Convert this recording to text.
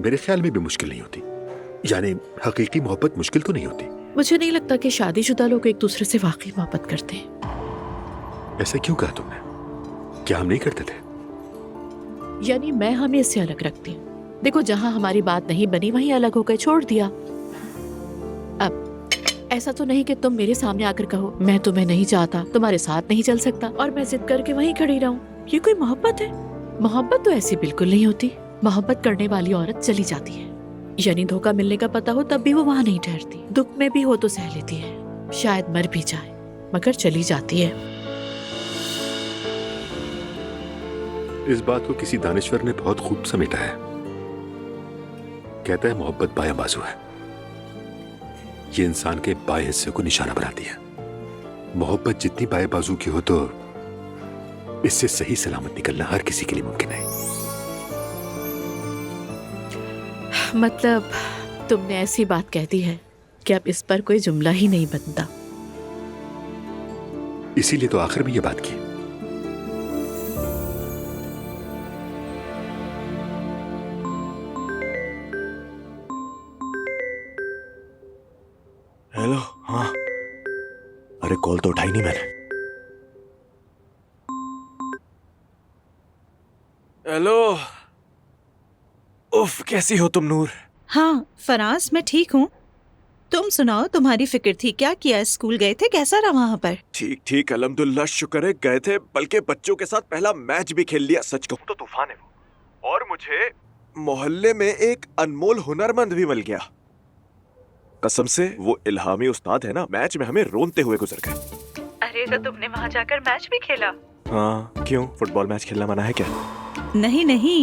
मेरे ख्याल में भी मुश्किल नहीं होती। यानी हकीकी मोहब्बत मुश्किल तो नहीं होती। मुझे नहीं लगता कि शादीशुदा लोग एक दूसरे से वाकई मोहब्बत करते हैं। ऐसा क्यों कहा तुमने? क्या हम नहीं करते थे? यानी मैं हमें इससे अलग रखती हूँ। देखो, जहाँ हमारी बात नहीं बनी वहीं अलग होकर छोड़ दिया। अब ऐसा तो नहीं कि तुम मेरे सामने आकर कहो मैं तुम्हें नहीं चाहता, तुम्हारे साथ नहीं चल सकता, और मैं जिद करके वहीं खड़ी रहूं। ये कोई मोहब्बत है? मोहब्बत तो ऐसी बिल्कुल नहीं होती। मोहब्बत करने वाली औरत चली जाती है। यानी धोखा मिलने का पता हो तब भी वो वहां नहीं ठहरती। दुख में भी हो तो सह लेती है, शायद मर भी जाए, मगर चली जाती है। इस बात को किसी दानिश्वर ने बहुत खूब समेटा है। कहता है मोहब्बत बायां बाजू है, ये इंसान के बाएं हिस्से को निशाना बनाती है। मोहब्बत जितनी बाएं बाजू की हो तो इससे सही सलामत निकलना हर किसी के लिए मुमकिन है। मतलब तुमने ऐसी बात कह दी है कि अब इस पर कोई जुमला ही नहीं बनता। इसीलिए तो आखिर में ये बात की। हेलो। हाँ, अरे कॉल तो उठाई नहीं मैंने। हेलो। उफ, कैसी हो तुम नूर? हाँ फराज, मैं ठीक हूँ। तुम सुनाओ, तुम्हारी फिक्र थी। क्या किया, स्कूल गए थे? कैसा रहा वहाँ पर? ठीक ठीक, अल्हम्दुलिल्लाह, शुक्र है गए थे, बल्कि बच्चों के साथ पहला मैच भी खेल लिया। सच कहूँ तो तूफान है वो। और मुझे मोहल्ले में एक अनमोल हुनरमंद भी मिल गया। कसम से वो इल्हामी उस्ताद है ना, मैच में हमें रोनते हुए गुजर गए। अरे तो तुमने वहाँ जाकर मैच भी खेला? हाँ, क्यों? फुटबॉल मैच खेलना मना है क्या? नहीं नहीं,